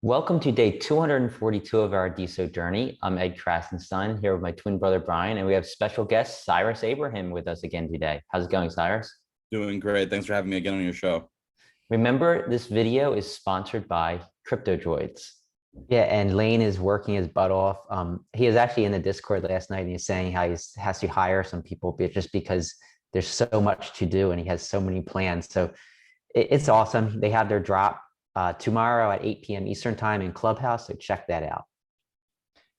Welcome to day 242 of our DeSo journey. I'm Ed Krasenstein here with my twin brother Brian, and we have special guest Cyrus Abraham with us again today. How's it going, Cyrus? Doing great. Thanks for having me again on your show. Remember, this video is sponsored by Crypto Droids. Yeah, and Lane is working his butt off. He was actually in the Discord last night and he's saying how he has to hire some people just because there's so much to do and he has so many plans. So it's awesome. They have their drop tomorrow at 8 p.m. Eastern time in Clubhouse. So check that out.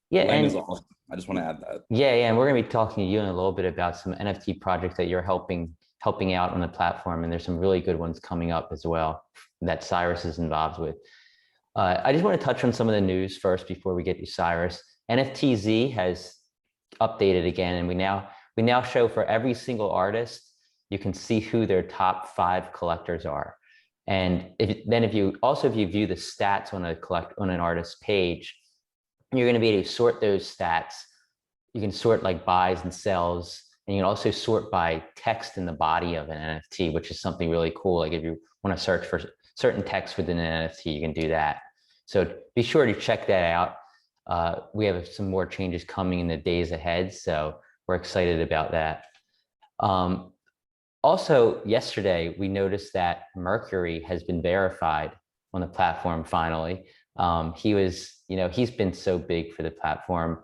Yeah, Lane and is awesome. I just want to add that. yeah, and we're gonna be talking to you in a little bit about some NFT projects that you're helping out on the platform, and there's some really good ones coming up as well that Cyrus is involved with. I just want to touch on some of the news first before we get to Cyrus. NFTZ has updated again, and we now show for every single artist, you can see who their top 5 collectors are. And if you view the stats on an artist's page, you're going to be able to sort those stats. You can sort like buys and sells, and you can also sort by text in the body of an NFT, which is something really cool. Like if you want to search for certain text within an NFT, you can do that. So be sure to check that out. We have some more changes coming in the days ahead, so we're excited about that. Also, yesterday, we noticed that Mercury has been verified on the platform finally. He's been so big for the platform.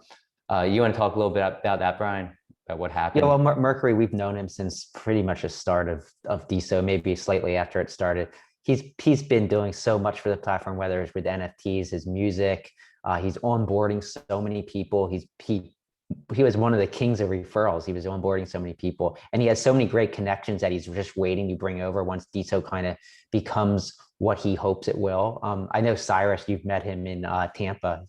You want to talk a little bit about that, Brian, about what happened? Yeah, well, Mercury, we've known him since pretty much the start of DeSo, maybe slightly after it started. He's been doing so much for the platform, whether it's with NFTs, his music. He's onboarding so many people. He was one of the kings of referrals. He was onboarding so many people, and he has so many great connections that he's just waiting to bring over once DeSo kind of becomes what he hopes it will. I know Cyrus, you've met him in Tampa.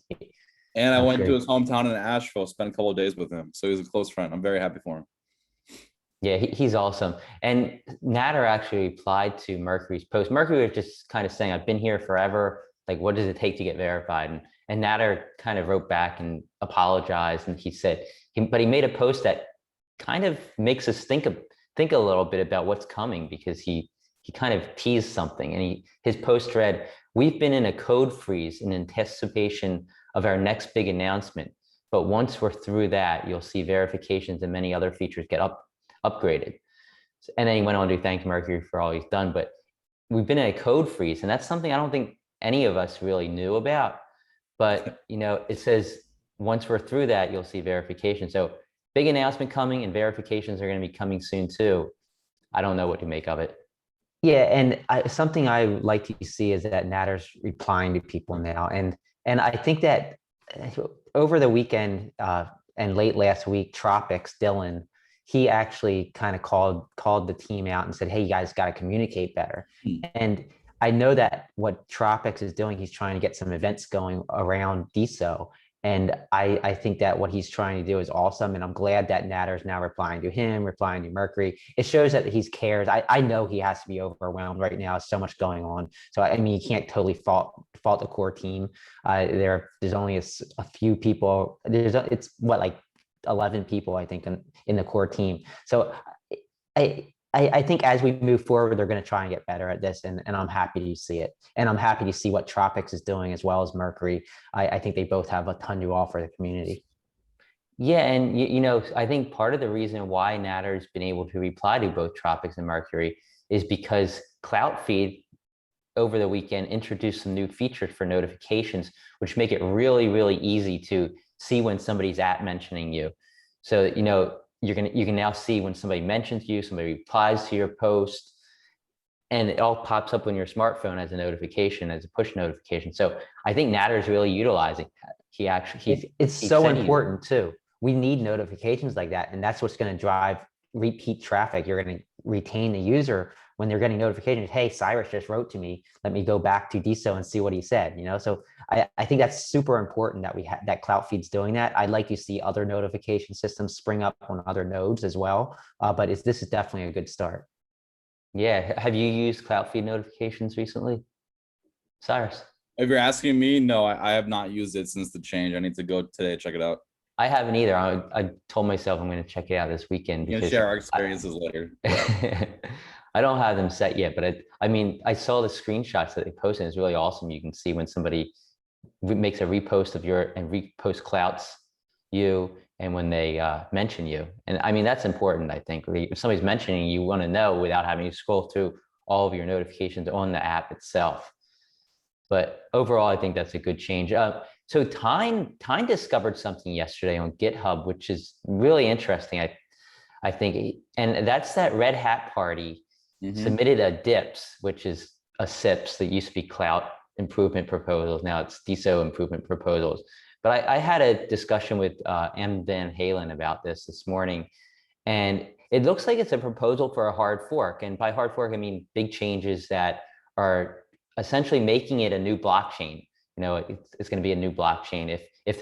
And I went to his hometown in Asheville, spent a couple of days with him. So he's a close friend. I'm very happy for him. Yeah, he's awesome. And Natter actually replied to Mercury's post. Mercury was just kind of saying, I've been here forever. Like, what does it take to get verified? And Natter kind of wrote back and apologized. And he said, but he made a post that kind of makes us think a little bit about what's coming, because he kind of teased something. And his post read, "We've been in a code freeze in anticipation of our next big announcement. But once we're through that, you'll see verifications and many other features get upgraded." And then he went on to thank Mercury for all he's done. But we've been in a code freeze, and that's something I don't think any of us really knew about. But it says once we're through that, you'll see verification. So big announcement coming, and verifications are going to be coming soon too. I don't know what to make of it. Yeah, and something I like to see is that Natter's replying to people now, and I think that over the weekend and late last week, Tropics Dylan, he actually kind of called the team out and said, "Hey, you guys got to communicate better." And I know that what Tropics is doing, he's trying to get some events going around DeSo. And I think that what he's trying to do is awesome. And I'm glad that Natter's now replying to him, replying to Mercury. It shows that he cares. I know he has to be overwhelmed right now. So much going on. So, I mean, you can't totally fault the core team. There's only a few people. It's what, like 11 people, I think, in the core team. So I think as we move forward, they're going to try and get better at this, and I'm happy to see it. And I'm happy to see what Tropics is doing as well as Mercury. I think they both have a ton to offer the community. Yeah, and I think part of the reason why Natter's been able to reply to both Tropics and Mercury is because Cloutfeed over the weekend introduced some new features for notifications, which make it really, really easy to see when somebody's mentioning you. So, you can now see when somebody mentions you, somebody replies to your post, and it all pops up on your smartphone as a notification, as a push notification. So I think Natter is really utilizing that. It's so important too. We need notifications like that, and that's what's going to drive repeat traffic. You're going to retain the user when they're getting notifications. Hey, Cyrus just wrote to me. Let me go back to DeSo and see what he said. So I think that's super important that that Cloutfeed's doing that. I'd like to see other notification systems spring up on other nodes as well. But this is definitely a good start. Yeah. Have you used Cloutfeed notifications recently, Cyrus? If you're asking me, no, I have not used it since the change. I need to go today check it out. I haven't either. I told myself I'm going to check it out this weekend. You can share our experiences later. I don't have them set yet, but I mean, I saw the screenshots that they posted. It's really awesome. You can see when somebody makes a repost of your and repost clouts you, and when they mention you. And I mean, that's important, I think. If somebody's mentioning you, want to know without having to scroll through all of your notifications on the app itself. But overall, I think that's a good change. So Tyne discovered something yesterday on GitHub, which is really interesting. I think, and that's that Red Hat party submitted a DIPS, which is a SIPs that used to be clout improvement proposals. Now it's DeSo improvement proposals. But I had a discussion with M. Van Halen about this morning, and it looks like it's a proposal for a hard fork. And by hard fork, I mean big changes that are essentially making it a new blockchain. You know, it's going to be a new blockchain if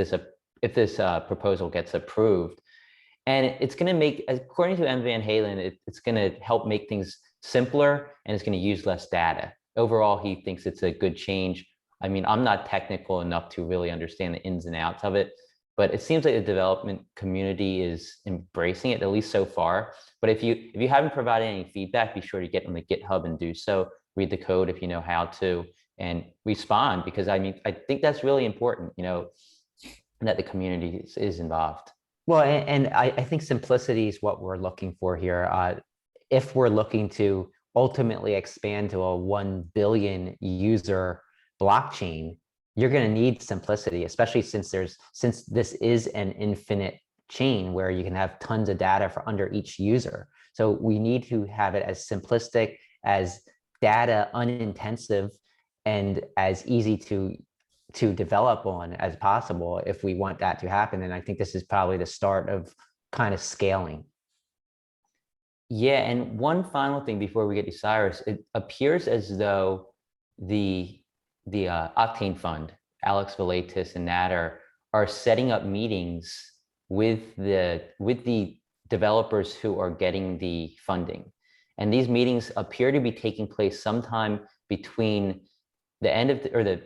this proposal gets approved. And it's going to make, according to M. Van Halen, it's going to help make things simpler, and it's going to use less data. Overall, he thinks it's a good change. I mean, I'm not technical enough to really understand the ins and outs of it, but it seems like the development community is embracing it, at least so far. But if you haven't provided any feedback, be sure to get on the GitHub and do so. Read the code if you know how to, and respond, because I mean, I think that's really important, you know, that the community is involved. Well, and I think simplicity is what we're looking for here. If we're looking to ultimately expand to a 1 billion user blockchain, you're going to need simplicity, especially since this is an infinite chain where you can have tons of data for under each user. So we need to have it as simplistic, as data unintensive, and as easy to develop on as possible if we want that to happen. And I think this is probably the start of kind of scaling. Yeah, and one final thing before we get to Cyrus, it appears as though the Octane Fund, Alex Velatis and Natter, are setting up meetings with the developers who are getting the funding. And these meetings appear to be taking place sometime between the end of the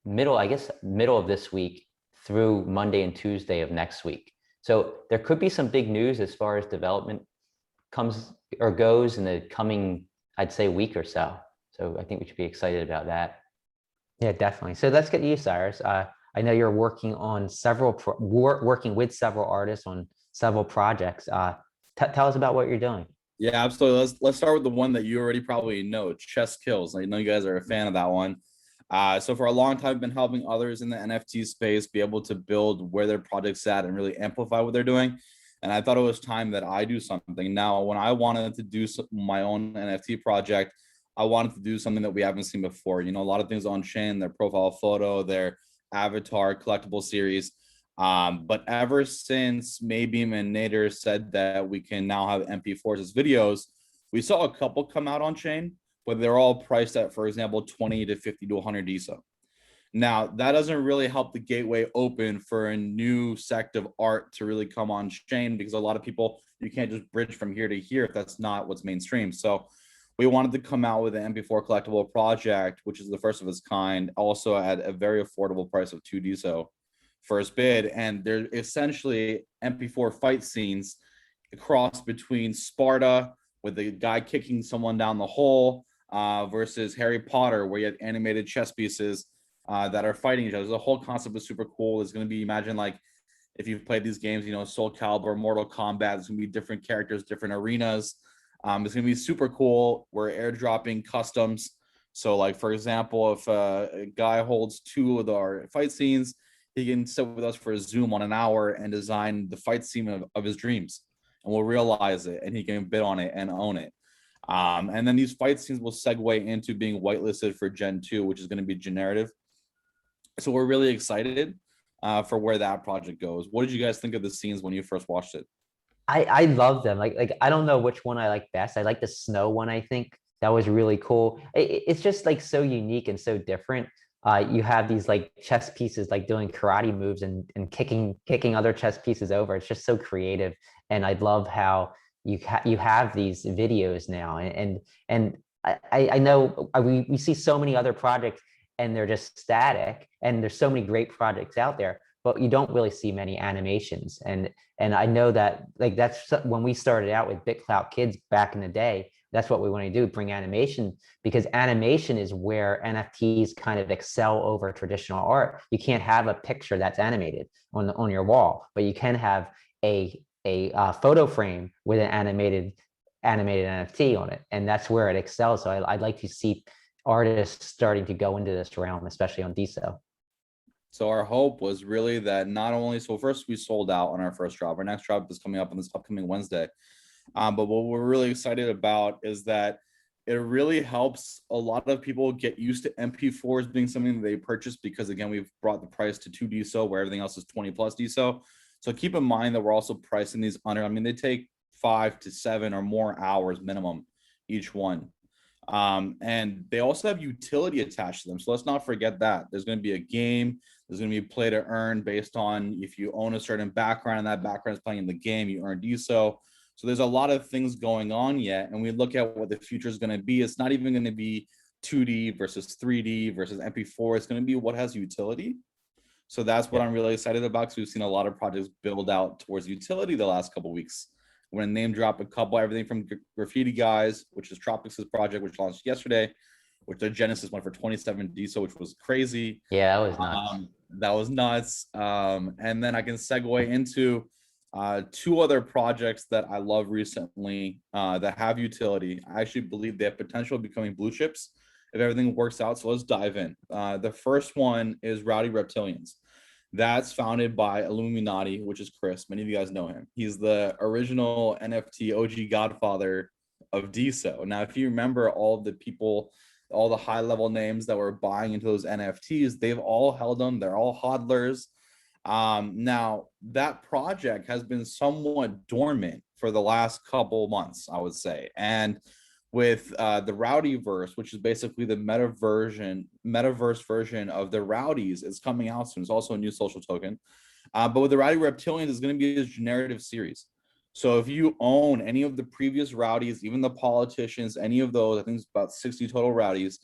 middle of this week through Monday and Tuesday of next week. So there could be some big news as far as development goes in the coming, I'd say, week or so. So I think we should be excited about that. Yeah, definitely. So let's get to you, Cyrus. I know you're working on working with several artists on several projects. Tell us about what you're doing. Yeah, absolutely. Let's start with the one that you already probably know, Chess Kills. I know you guys are a fan of that one. So for a long time, I've been helping others in the NFT space be able to build where their project's at and really amplify what they're doing. And I thought it was time that I do something. Now, when I wanted to do my own NFT project, I wanted to do something that we haven't seen before. You know, a lot of things on chain, their profile photo, their avatar, collectible series. But ever since Maybeam and Nader said that we can now have MP4s as videos, we saw a couple come out on chain, but they're all priced at, for example, 20 to 50 to 100 DeSo. Now, that doesn't really help the gateway open for a new sect of art to really come on chain, because a lot of people, you can't just bridge from here to here if that's not what's mainstream. So we wanted to come out with an MP4 collectible project, which is the first of its kind, also at a very affordable price of 2 DeSo first bid. And they're essentially MP4 fight scenes, a cross between Sparta with the guy kicking someone down the hole versus Harry Potter, where you have animated chess pieces that are fighting each other. The whole concept is super cool. It's going to be, imagine like if you've played these games, you know, Soul Calibur, Mortal Kombat, there's going to be different characters, different arenas. It's going to be super cool. We're airdropping customs. So like, for example, if a guy holds 2 of our fight scenes, he can sit with us for a Zoom on an hour and design the fight scene of his dreams. And we'll realize it, and he can bid on it and own it. And then these fight scenes will segue into being whitelisted for Gen 2, which is going to be generative. So we're really excited for where that project goes. What did you guys think of the scenes when you first watched it? I love them. Like I don't know which one I like best. I like the snow one. I think that was really cool. It's just like so unique and so different. You have these like chess pieces like doing karate moves and kicking other chess pieces over. It's just so creative, and I love how you have these videos now. And I know we see so many other projects and they're just static, and there's so many great projects out there, but you don't really see many animations. And I know that like that's when we started out with BitClout Kids back in the day, That's what we want to do, bring animation, because animation is where NFTs kind of excel over traditional art. You can't have a picture that's animated on your wall, but you can have a photo frame with an animated NFT on it, and that's where it excels. So I'd like to see artists starting to go into this realm, especially on DeSo. So our hope was really that not only, so first we sold out on our first drop. Our next drop is coming up on this upcoming Wednesday. But what we're really excited about is that it really helps a lot of people get used to MP4s being something that they purchase, because again, we've brought the price to 2 DeSo where everything else is 20 plus DeSo. So keep in mind that we're also pricing these under, I mean, they take 5 to 7 or more hours minimum each one. And they also have utility attached to them. So let's not forget that there's going to be a game, there's going to be play to earn based on if you own a certain background and that background is playing in the game, you earn DeSo. So there's a lot of things going on yet. And we look at what the future is going to be. It's not even going to be 2D versus 3D versus MP4. It's going to be what has utility. So that's what I'm really excited about, because we've seen a lot of projects build out towards utility the last couple of weeks. We're going to name drop a couple, everything from Graffiti Guys, which is Tropics' project, which launched yesterday, which the Genesis went for 27 DeSo, which was crazy. Yeah, that was nuts. That was nuts. And then I can segue into 2 other projects that I love recently that have utility. I actually believe they have potential of becoming blue chips if everything works out. So let's dive in. The first one is Rowdy Reptilians. That's founded by Illuminati, which is Chris. Many of you guys know him. He's the original NFT OG godfather of DeSo. Now, if you remember all the people, all the high level names that were buying into those NFTs, they've all held them. They're all hodlers. Now, that project has been somewhat dormant for the last couple months, I would say. And with the Rowdyverse, which is basically the metaverse version of the Rowdies, is coming out soon. It's also a new social token. But with the Rowdy Reptilians, it's going to be this generative series. So if you own any of the previous Rowdies, even the politicians, any of those, I think it's about 60 total Rowdies,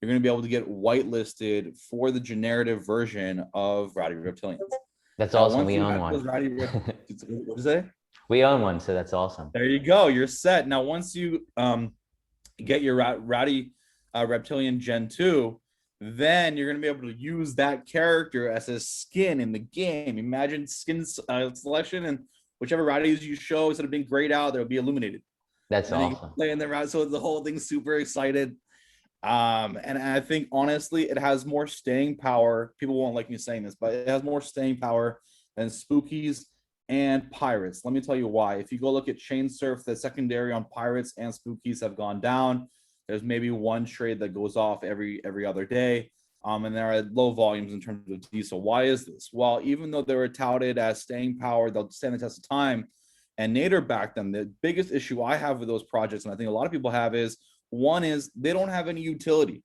you're going to be able to get whitelisted for the generative version of Rowdy Reptilians. That's awesome. We own one. What did you say? We own one, so that's awesome. There you go. You're set. Now, once you get your Rowdy Reptilian Gen 2, then you're going to be able to use that character as a skin in the game. Imagine skin selection, and whichever Rowdies you show, instead of being grayed out, they'll be illuminated. That's awesome. Play in the Rowdy, so the whole thing's super excited. And I think, honestly, it has more staying power. People won't like me saying this, but it has more staying power than Spookies and Pirates. Let me tell you why. If you go look at Chain Surf, the secondary on Pirates and Spookies have gone down. There's maybe one trade that goes off every other day. And they're at low volumes in terms of DeSo. Why is this? Well, even though they were touted as staying power, they'll stand the test of time, and Nader backed them. The biggest issue I have with those projects, and I think a lot of people have, is one is they don't have any utility.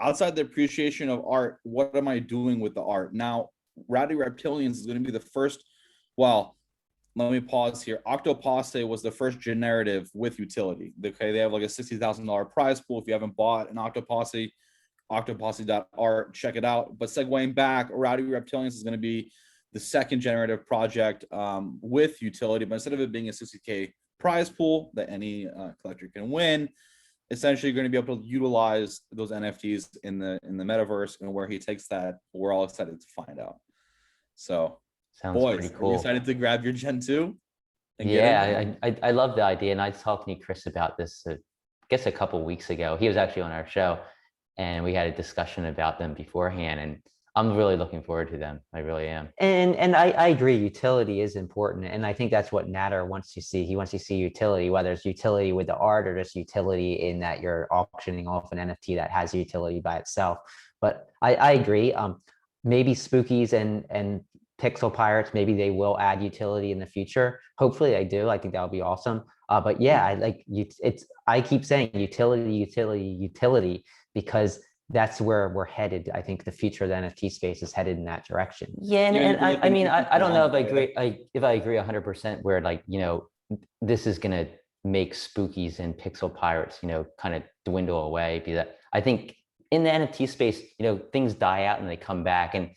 Outside the appreciation of art, what am I doing with the art? Now, Rowdy Reptilians is going to be the first, well, let me pause here. Octoposse was the first generative with utility. Okay, they have like a $60,000 prize pool. If you haven't bought an Octoposse, octoposse.art, check it out. But segueing back, Rowdy Reptilians is going to be the second generative project with utility, but instead of it being a 60K prize pool that any collector can win, essentially you're going to be able to utilize those NFTs in the metaverse, and where he takes that, we're all excited to find out. So, Sounds boys, pretty are cool. you excited to grab your Gen 2? Yeah, I love the idea, and I was talking to Chris about this, I guess a couple weeks ago. He was actually on our show, and we had a discussion about them beforehand, and I'm really looking forward to them. I really am. And I agree, utility is important. And I think that's what Nader wants to see. He wants to see utility, whether it's utility with the art or just utility in that you're auctioning off an NFT that has utility by itself. But I agree. Maybe Spookies and Pixel Pirates, maybe they will add utility in the future. Hopefully they do. I think that would be awesome. But yeah, I keep saying utility, because that's where we're headed. I think the future of the NFT space is headed in that direction. Yeah, and I mean, I don't know if I agree 100% where, like, you know, this is gonna make Spookies and Pixel Pirates, you know, kind of dwindle away. Because I think in the NFT space, you know, things die out and they come back. And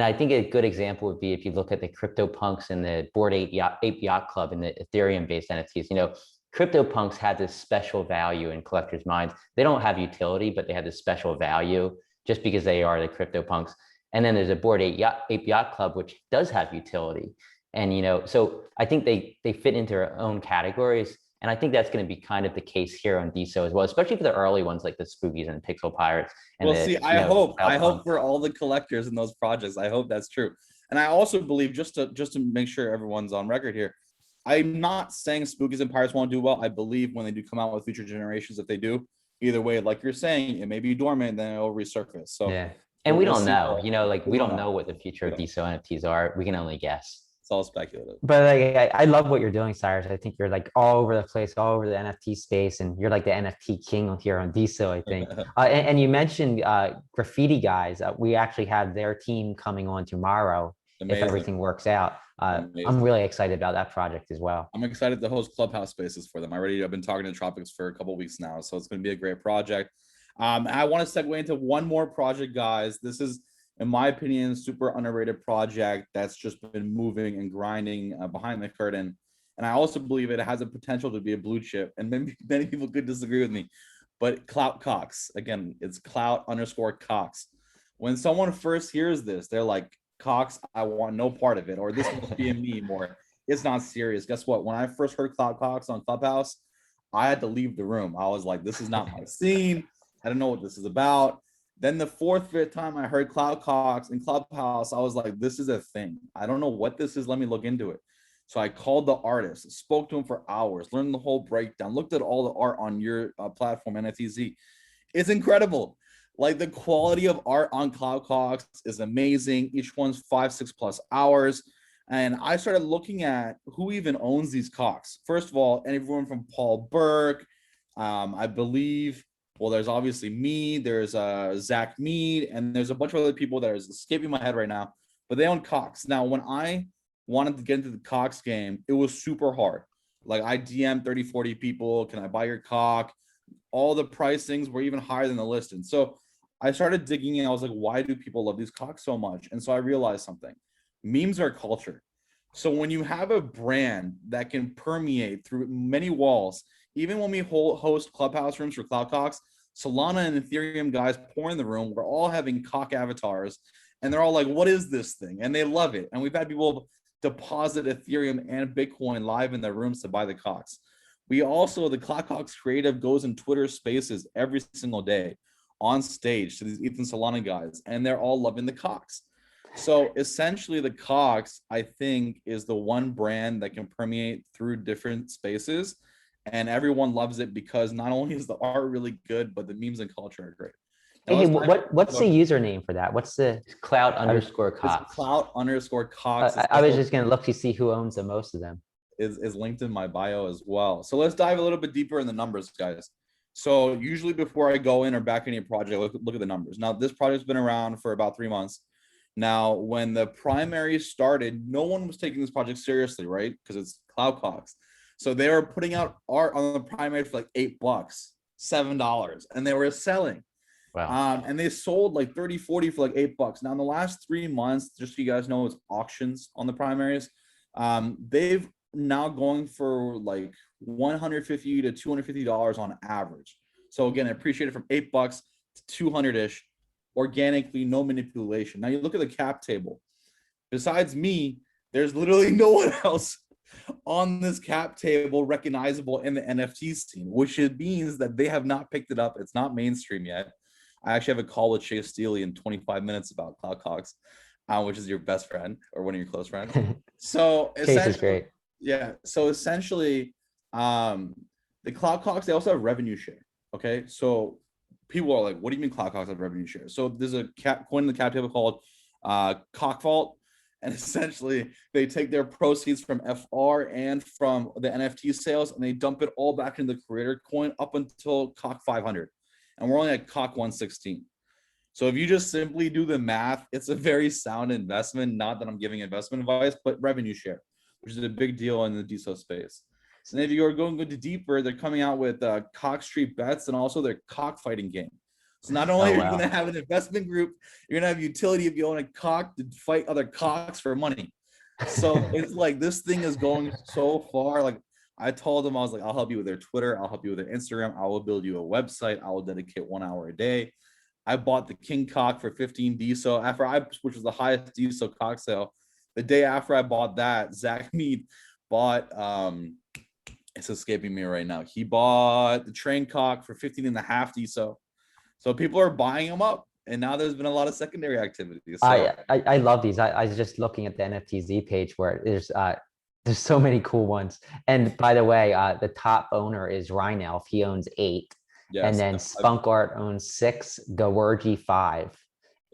I think a good example would be if you look at the CryptoPunks and the Bored Ape Yacht Club and the Ethereum-based NFTs. You know, CryptoPunks had this special value in collectors' minds. They don't have utility, but they have this special value just because they are the CryptoPunks. And then there's a Bored Ape Yacht Club, which does have utility. And, so I think they fit into their own categories. And I think that's going to be kind of the case here on DeSo as well, especially for the early ones like the Spookies and Pixel Pirates. And Well, see, I hope for all the collectors in those projects, I hope that's true. And I also believe, just to make sure everyone's on record here, I'm not saying Spookies and Pirates won't do well. I believe when they do come out with future generations, if they do, either way, like you're saying, it may be dormant, then it'll resurface. So yeah, and we don't know, we don't know what the future of We DeSo NFTs are. We can only guess. It's all speculative. But like, I love what you're doing, Cyrus. I think you're like all over the place, all over the NFT space, and you're like the NFT king here on DeSo, I think. And you mentioned Graffiti Guys. We actually have their team coming on tomorrow. Amazing. If everything works out. I'm really excited about that project as well. I'm excited to host Clubhouse spaces for them. I've been talking to Tropics for a couple of weeks now, so it's going to be a great project. I want to segue into one more project, guys. This is, in my opinion, super underrated project that's just been moving and grinding behind the curtain. And I also believe it has a potential to be a blue chip. And many people could disagree with me, but Clout Cox, again, it's Clout_Cox. When someone first hears this, they're like, Cox, I want no part of it, or this must be a meme, or it's not serious. Guess what? When I first heard Clout Cox on Clubhouse, I had to leave the room. I was like, this is not my scene. I don't know what this is about. Then the fourth, fifth time I heard Clout Cox in Clubhouse, I was like, this is a thing. I don't know what this is. Let me look into it. So I called the artist, spoke to him for hours, learned the whole breakdown, looked at all the art on your platform, NFTZ. It's incredible. Like, the quality of art on Clout Cox is amazing. Each one's 5-6+ hours. And I started looking at who even owns these Cox. First of all, everyone from Paul Burke, I believe, well, there's obviously me, there's Zach Mead, and there's a bunch of other people that are escaping my head right now, but they own Cox. Now, when I wanted to get into the Cox game, it was super hard. Like, I DM 30-40 people, can I buy your Cox? All the pricings were even higher than the listing. So I started digging in. I was like, why do people love these Cox so much? And so I realized something. Memes are culture. So when you have a brand that can permeate through many walls, even when we host Clubhouse rooms for Clout Cox, Solana and Ethereum guys pour in the room. We're all having Cox avatars, and they're all like, what is this thing? And they love it. And we've had people deposit Ethereum and Bitcoin live in their rooms to buy the Cox. We also, the Clout Cox creative goes in Twitter spaces every single day on stage to these Ethan Solana guys, and they're all loving the Cox. So essentially the Cox, I think, is the one brand that can permeate through different spaces, and everyone loves it because not only is the art really good, but the memes and culture are great. Hey, what's the username for that? What's the Clout_Cox? Clout_Cox. I was just going to look to see who owns the most of them. Is linked in my bio as well. So let's dive a little bit deeper in the numbers, guys. So usually before I go in or back into a project, look at the numbers. Now, this project's been around for about 3 months. Now, when the primary started, no one was taking this project seriously, right? Because it's Clout Cox. So they were putting out art on the primary for like $8, $7, and they were selling. Wow. And they sold like 30, 40 for like $8. Now, in the last 3 months, just so you guys know, it's auctions on the primaries. They've now going for like $150 to $250 on average. So again, I appreciate it from $8 to 200-ish, organically, no manipulation. Now you look at the cap table. Besides me, there's literally no one else on this cap table recognizable in the NFT scene, which means that they have not picked it up. It's not mainstream yet. I actually have a call with Chase Steele in 25 minutes about Clout Cox, which is your best friend or one of your close friends. So Chase is great. Yeah. So essentially, the Clout Cox, they also have revenue share. Okay. So people are like, what do you mean Clout Cox have revenue share? So there's a coin in the cap table called Cock Vault. And essentially, they take their proceeds from FR and from the NFT sales, and they dump it all back into the creator coin up until Cock 500. And we're only at Cock 116. So if you just simply do the math, it's a very sound investment. Not that I'm giving investment advice, but revenue share, which is a big deal in the DeSo space. So then if you are going deeper, they're coming out with Cock Street Bets and also their cockfighting game. So not only are you going to have an investment group, you're going to have utility if you own a cock to fight other cocks for money. So it's like this thing is going so far. Like I told them, I was like, I'll help you with their Twitter. I'll help you with their Instagram. I will build you a website. I will dedicate 1 hour a day. I bought the King Cock for 15 DeSo which was the highest DeSo cock sale. The day after I bought that, Zach Mead bought, it's escaping me right now. He bought the train cock for 15.5 DeSo. So people are buying them up. And now there's been a lot of secondary activity. So I love these. I was just looking at the NFTZ page where there's so many cool ones. And by the way, the top owner is Rhinelf. He owns 8. yes, And then Spunk Art owns 6, Gawergi 5,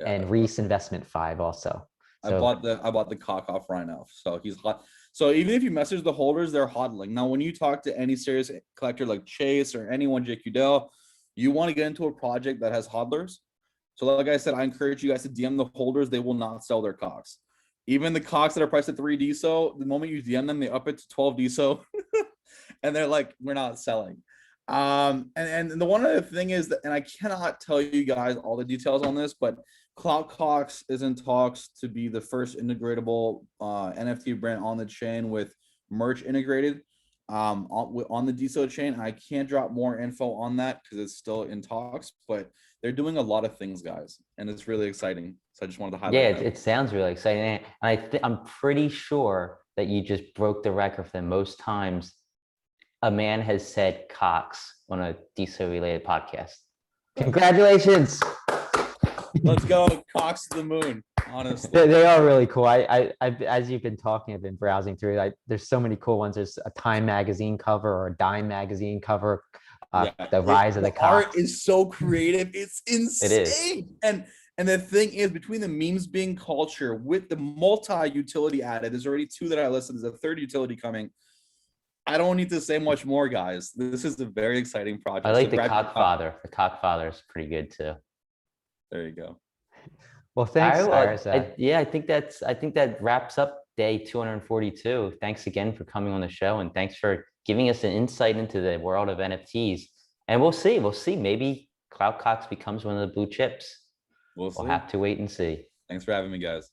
and Reese Investment 5 also. So I bought the cock off Rhinelf. So he's hot. So even if you message the holders, they're hodling. Now, when you talk to any serious collector like Chase or anyone, JQ Dell, you want to get into a project that has hodlers. So like I said, I encourage you guys to DM the holders. They will not sell their cocks. Even the cocks that are priced at 3 DeSo, the moment you DM them, they up it to 12 DeSo. And they're like, we're not selling. And the one other thing is that, and I cannot tell you guys all the details on this, but Cloud Cox is in talks to be the first integratable NFT brand on the chain with merch integrated on the DeSo chain. I can't drop more info on that because it's still in talks, but they're doing a lot of things, guys, and it's really exciting. So I just wanted to highlight. Yeah, that. it sounds really exciting. And I'm pretty sure that you just broke the record for the most times a man has said Cox on a DeSo related podcast. congratulations. Let's go, Cox to the moon. Honestly, They are really cool. As you've been talking, I've been browsing through. There's so many cool ones. There's a Time magazine cover or a Dime magazine cover. The rise of the cock. art is so creative. It's insane. It is. And the thing is, between the memes being culture with the multi-utility added, there's already 2 that I listed. There's a 3rd utility coming. I don't need to say much more, guys. This is a very exciting project. I like So the Cockfather. The Cockfather is pretty good too. There you go. Well, thanks, Cyrus. I think that wraps up day 242. Thanks again for coming on the show, and thanks for giving us an insight into the world of NFTs. And we'll see. Maybe Cloud Cox becomes one of the blue chips. We'll have to wait and see. Thanks for having me, guys.